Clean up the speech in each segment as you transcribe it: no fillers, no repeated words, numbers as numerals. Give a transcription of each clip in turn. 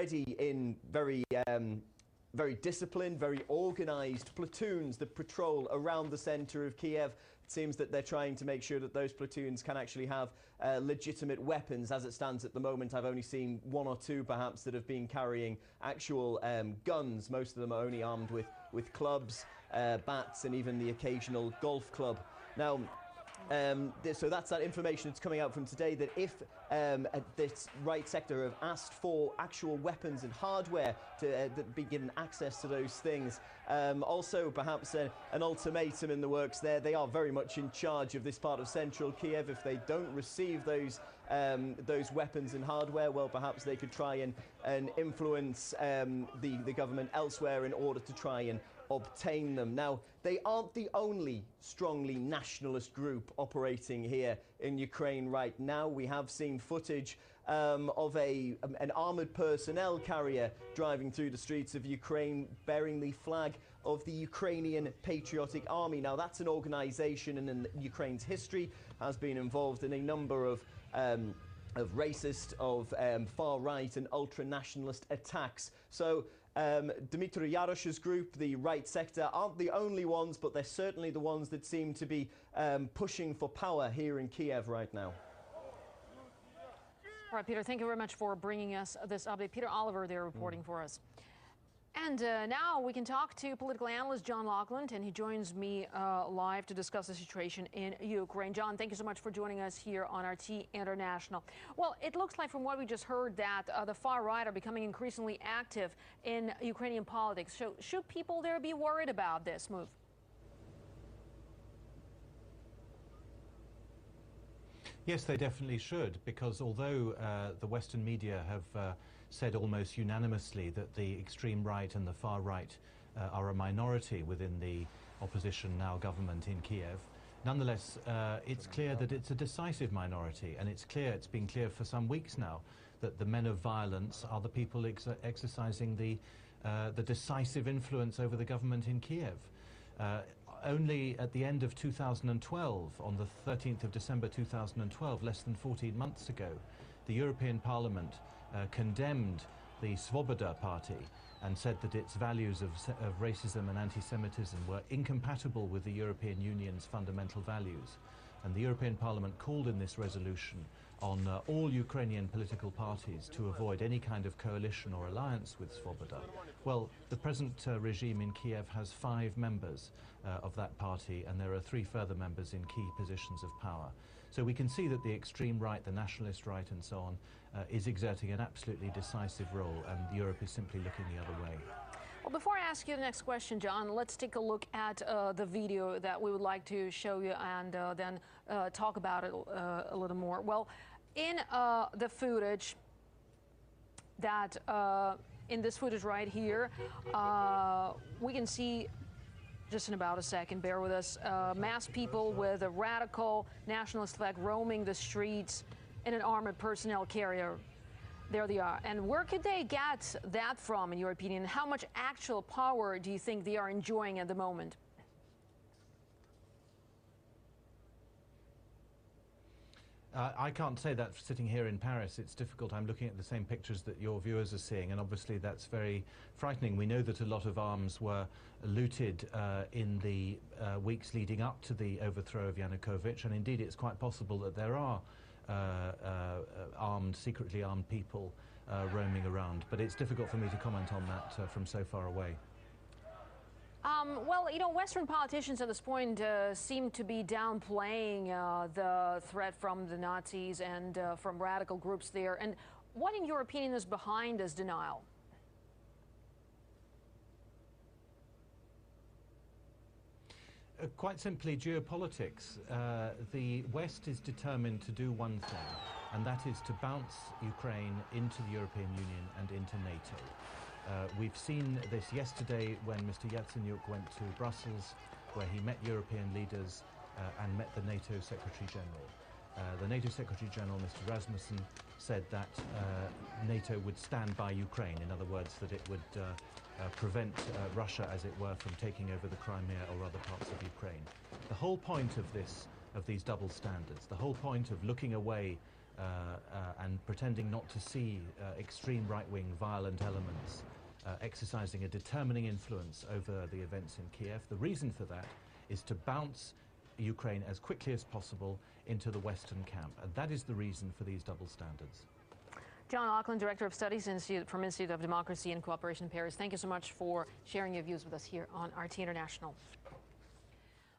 already in very disciplined, very organised platoons that patrol around the centre of Kiev. It seems that they're trying to make sure that those platoons can actually have legitimate weapons. As it stands at the moment, I've only seen one or two perhaps that have been carrying actual guns. Most of them are only armed with clubs, bats and even the occasional golf club. Now, so that's that information that's coming out from today, that if this right sector have asked for actual weapons and hardware to be given access to those things. Also perhaps an ultimatum in the works there. They are very much in charge of this part of central Kiev. If they don't receive those weapons and hardware, well, perhaps they could try and influence the government elsewhere in order to try and obtain them. Now, they aren't the only strongly nationalist group operating here in Ukraine right now. We have seen footage of an armoured personnel carrier driving through the streets of Ukraine bearing the flag of the Ukrainian Patriotic Army. Now, that's an organisation and in Ukraine's history has been involved in a number of racist, far-right and ultra-nationalist attacks. So Dmitry Yarosh's group, the right sector, aren't the only ones, but they're certainly the ones that seem to be pushing for power here in Kiev right now. All right, Peter, thank you very much for bringing us this update. Peter Oliver there reporting for us. And now we can talk to political analyst John Laughlin, and he joins me live to discuss the situation in Ukraine. John, thank you so much for joining us here on RT International. Well, it looks like from what we just heard that the far right are becoming increasingly active in Ukrainian politics. So should people there be worried about this move? Yes, they definitely should, because although the Western media have said almost unanimously that the extreme right and the far right are a minority within the opposition now government in Kiev, nonetheless, it's clear that it's a decisive minority, and it's been clear for some weeks now that the men of violence are the people exercising the decisive influence over the government in Kiev. Only at the end of 2012, on the 13th of December 2012, less than 14 months ago, the European Parliament condemned the Svoboda party and said that its values of racism and anti-Semitism were incompatible with the European Union's fundamental values. And the European Parliament called in this resolution on all Ukrainian political parties to avoid any kind of coalition or alliance with Svoboda. Well, the present regime in Kiev has 5 members of that party, and there are 3 further members in key positions of power. So we can see that the extreme right, the nationalist right and so on, is exerting an absolutely decisive role, and Europe is simply looking the other way. Well, before I ask you the next question, John, let's take a look at the video that we would like to show you and then talk about it a little more. Well, in the footage that in this footage right here, we can see, just in about a second, bear with us, masked people with a radical nationalist flag roaming the streets in an armored personnel carrier. There they are. And where could they get that from, in your opinion? How much actual power do you think they are enjoying at the moment? I can't say that sitting here in Paris. It's difficult. I'm looking at the same pictures that your viewers are seeing, and obviously that's very frightening. We know that a lot of arms were looted in the weeks leading up to the overthrow of Yanukovych, and indeed it's quite possible that there are secretly armed people roaming around. But it's difficult for me to comment on that from so far away. Well, you know, Western politicians at this point seem to be downplaying the threat from the Nazis and from radical groups there. And what, in your opinion, is behind this denial? Quite simply, geopolitics. The West is determined to do one thing, and that is to bounce Ukraine into the European Union and into NATO. We've seen this yesterday when Mr. Yatsenyuk went to Brussels, where he met European leaders and met the NATO Secretary General. The NATO Secretary General, Mr. Rasmussen, said that NATO would stand by Ukraine. In other words, that it would prevent Russia, as it were, from taking over the Crimea or other parts of Ukraine. The whole point of these double standards, the whole point of looking away and pretending not to see extreme right-wing violent elements exercising a determining influence over the events in Kiev. The reason for that is to bounce Ukraine as quickly as possible into the Western camp, and that is the reason for these double standards. John Auckland, Director of Studies from Institute of Democracy and Cooperation in Paris, thank you so much for sharing your views with us here on RT International.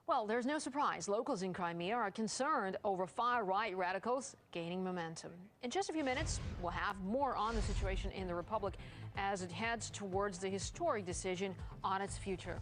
Well, there's no surprise. Locals in Crimea are concerned over far-right radicals gaining momentum. In just a few minutes, we'll have more on the situation in the Republic as it heads towards the historic decision on its future.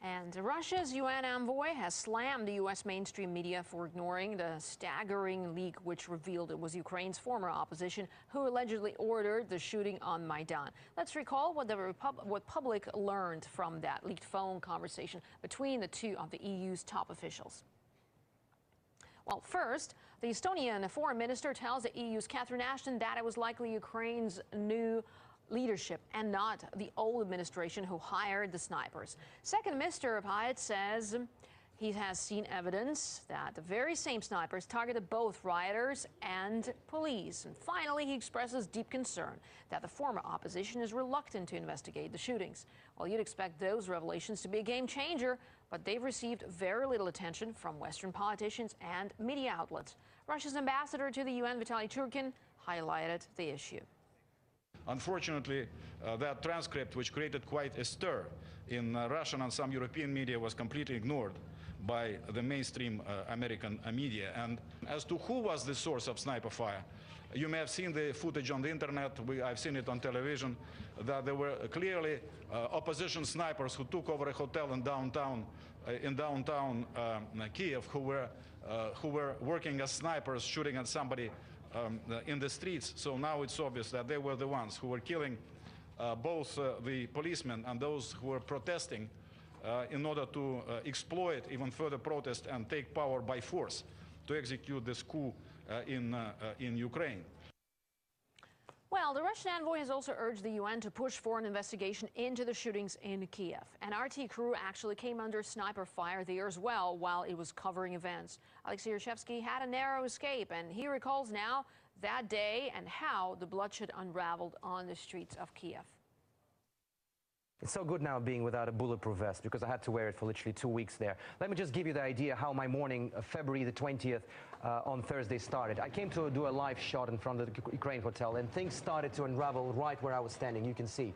And Russia's UN envoy has slammed the U.S. mainstream media for ignoring the staggering leak which revealed it was Ukraine's former opposition who allegedly ordered the shooting on Maidan. Let's recall what public learned from that leaked phone conversation between the two of the EU's top officials. Well, first, the Estonian foreign minister tells the EU's Catherine Ashton that it was likely Ukraine's new leadership and not the old administration who hired the snipers. Second, Mr. Pyatt says he has seen evidence that the very same snipers targeted both rioters and police. And finally, he expresses deep concern that the former opposition is reluctant to investigate the shootings. Well, you'd expect those revelations to be a game changer, but they've received very little attention from Western politicians and media outlets. Russia's ambassador to the UN, Vitaly Churkin, highlighted the issue. Unfortunately, that transcript, which created quite a stir in Russian and some European media, was completely ignored by the mainstream American media. And as to who was the source of sniper fire, you may have seen the footage on the internet, I've seen it on television, that there were clearly opposition snipers who took over a hotel in downtown Kiev, who were working as snipers, shooting at somebody in the streets. So now it's obvious that they were the ones who were killing both the policemen and those who were protesting in order to exploit even further protest and take power by force to execute this coup in Ukraine. Well, the Russian envoy has also urged the UN to push for an investigation into the shootings in Kiev. An RT crew actually came under sniper fire there as well while it was covering events. Alexei Yershevsky had a narrow escape, and he recalls now that day and how the bloodshed unraveled on the streets of Kiev. It's so good now being without a bulletproof vest because I had to wear it for literally 2 weeks there. Let me just give you the idea how my morning of February the 20th on Thursday started. I came to do a live shot in front of the Ukraine hotel, and things started to unravel right where I was standing. You can see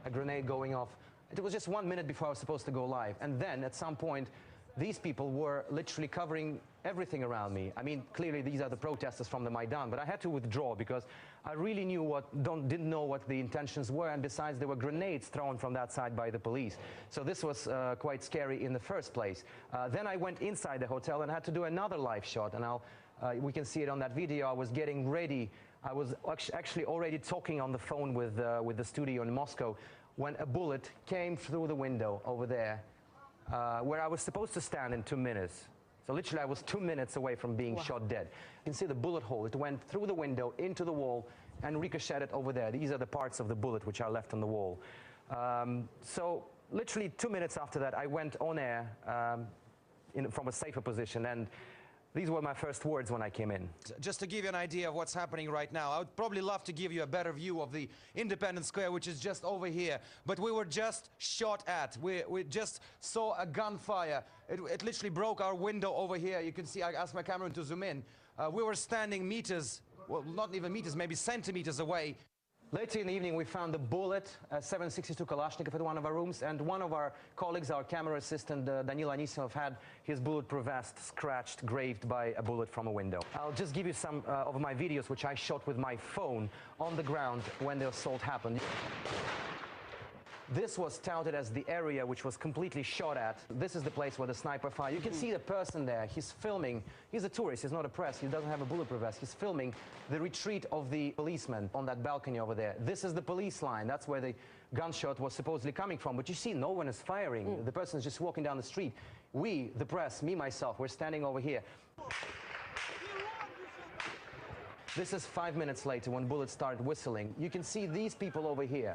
a grenade going off. It was just 1 minute before I was supposed to go live. And then at some point, these people were literally covering everything around me. I mean, clearly these are the protesters from the Maidan, but I had to withdraw because I really didn't know what the intentions were, and besides there were grenades thrown from that side by the police. So this was quite scary in the first place. Then I went inside the hotel and had to do another live shot, and we can see it on that video. I was getting ready. I was actually already talking on the phone with the studio in Moscow when a bullet came through the window over there, where I was supposed to stand in 2 minutes. So literally I was 2 minutes away from being shot dead. You can see the bullet hole. It went through the window, into the wall, and ricocheted over there. These are the parts of the bullet which are left on the wall. So literally 2 minutes after that, I went on air from a safer position, and these were my first words when I came in. Just to give you an idea of what's happening right now, I would probably love to give you a better view of the Independence Square, which is just over here. But we were just shot at. We just saw a gunfire. It literally broke our window over here. You can see, I asked my cameraman to zoom in. We were standing meters, well, not even meters, maybe centimeters away. Later in the evening, we found a bullet, a 7.62 Kalashnikov, at one of our rooms, and one of our colleagues, our camera assistant, Danil Anisimov, had his bulletproof vest scratched, grazed by a bullet from a window. I'll just give you some of my videos, which I shot with my phone on the ground when the assault happened. This was touted as the area which was completely shot at. This is the place where the sniper fired. You can see the person there. He's filming. He's a tourist. He's not a press. He doesn't have a bulletproof vest. He's filming the retreat of the policemen on that balcony over there. This is the police line. That's where the gunshot was supposedly coming from. But you see, no one is firing. The person is just walking down the street. We, the press, me, myself, we're standing over here. This is 5 minutes later when bullets started whistling. You can see these people over here.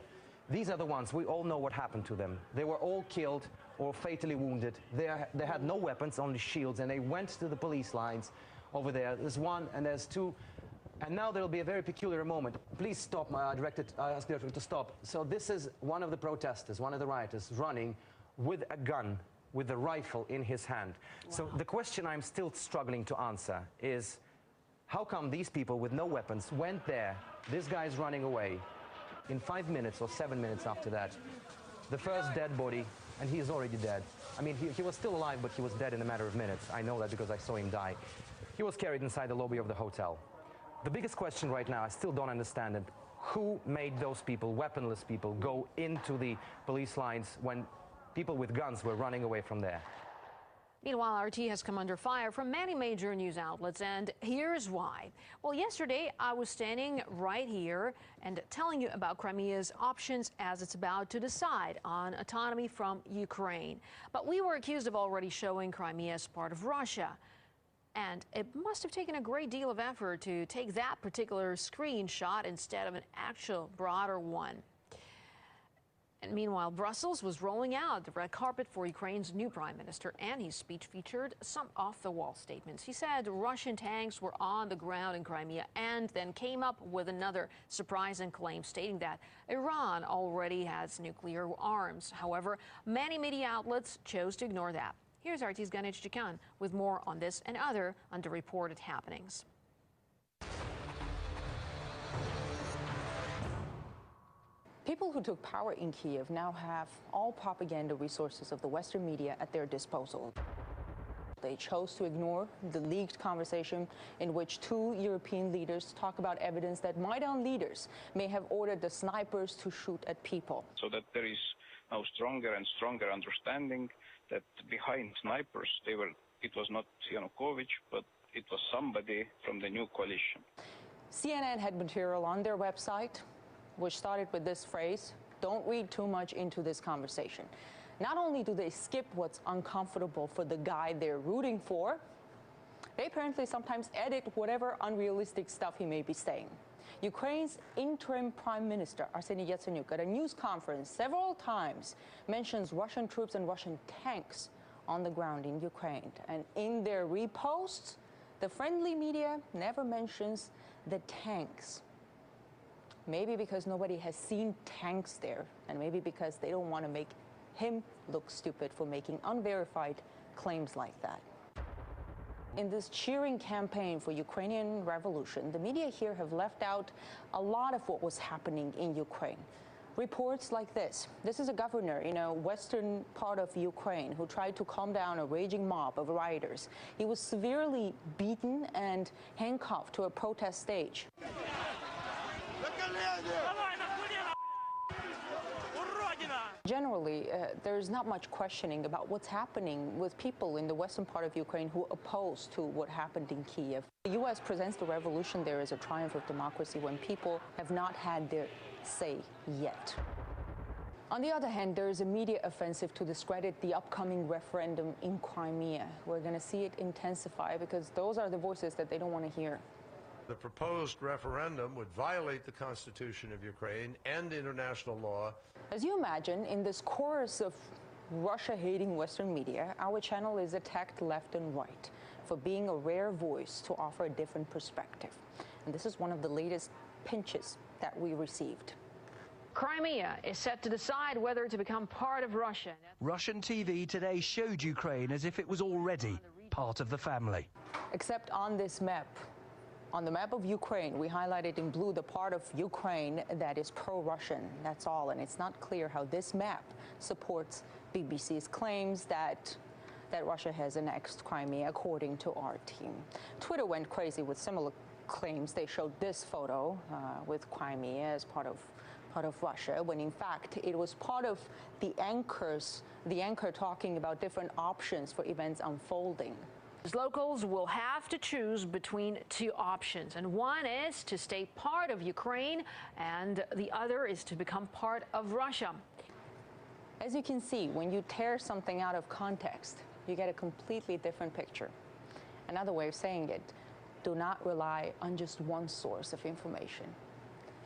These are the ones, we all know what happened to them. They were all killed or fatally wounded. They had no weapons, only shields, and they went to the police lines over there. There's one and there's two. And now there will be a very peculiar moment. Please stop. I ask the director to stop. So this is one of the protesters, one of the rioters, running with a gun, with a rifle in his hand. Wow. So the question I'm still struggling to answer is, how come these people with no weapons went there, this guy's running away, in 5 minutes or 7 minutes after that, the first dead body, and he is already dead. I mean, he was still alive, but he was dead in a matter of minutes. I know that because I saw him die. He was carried inside the lobby of the hotel. The biggest question right now, I still don't understand it. Who made those people, weaponless people, go into the police lines when people with guns were running away from there? Meanwhile, RT has come under fire from many major news outlets, and here's why. Well, yesterday I was standing right here and telling you about Crimea's options as it's about to decide on autonomy from Ukraine. But we were accused of already showing Crimea as part of Russia. And it must have taken a great deal of effort to take that particular screenshot instead of an actual broader one. And meanwhile, Brussels was rolling out the red carpet for Ukraine's new prime minister, and his speech featured some off-the-wall statements. He said Russian tanks were on the ground in Crimea, and then came up with another surprising claim stating that Iran already has nuclear arms. However, many media outlets chose to ignore that. Here's RT's Ganej Jikan with more on this and other underreported happenings. People who took power in Kiev now have all propaganda resources of the Western media at their disposal. They chose to ignore the leaked conversation in which two European leaders talk about evidence that Maidan leaders may have ordered the snipers to shoot at people. So that there is now stronger and stronger understanding that behind snipers, it was not Yanukovych, but it was somebody from the new coalition. CNN had material on their website, which started with this phrase, "Don't read too much into this conversation." Not only do they skip what's uncomfortable for the guy they're rooting for, they apparently sometimes edit whatever unrealistic stuff he may be saying. Ukraine's interim Prime Minister, Arseniy Yatsenyuk, at a news conference several times mentions Russian troops and Russian tanks on the ground in Ukraine. And in their reposts, the friendly media never mentions the tanks. Maybe because nobody has seen tanks there, and maybe because they don't want to make him look stupid for making unverified claims like that. In this cheering campaign for Ukrainian revolution, the media here have left out a lot of what was happening in Ukraine. Reports like this. This is a governor in a western part of Ukraine who tried to calm down a raging mob of rioters. He was severely beaten and handcuffed to a protest stage. Generally, there's not much questioning about what's happening with people in the western part of Ukraine who oppose to what happened in Kiev. The U.S. presents the revolution there as a triumph of democracy when people have not had their say yet. On the other hand, there is a media offensive to discredit the upcoming referendum in Crimea. We're going to see it intensify because those are the voices that they don't want to hear. The proposed referendum would violate the Constitution of Ukraine and international law. As you imagine, in this chorus of Russia-hating Western media, our channel is attacked left and right for being a rare voice to offer a different perspective. And this is one of the latest pinches that we received. Crimea is set to decide whether to become part of Russia. Russian TV today showed Ukraine as if it was already part of the family. Except on this map. On the map of Ukraine, we highlighted in blue the part of Ukraine that is pro-Russian. That's all, and it's not clear how this map supports BBC's claims that Russia has annexed Crimea, according to our team. Twitter went crazy with similar claims. They showed this photo with Crimea as part of Russia, when in fact it was part of the anchor talking about different options for events unfolding. Locals will have to choose between two options, and one is to stay part of Ukraine and the other is to become part of Russia. As you can see, when you tear something out of context, you get a completely different picture. Another way of saying it, do not rely on just one source of information.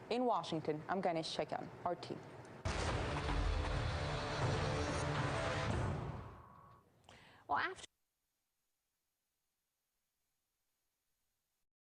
In Washington, I'm Ganej Jikan, RT.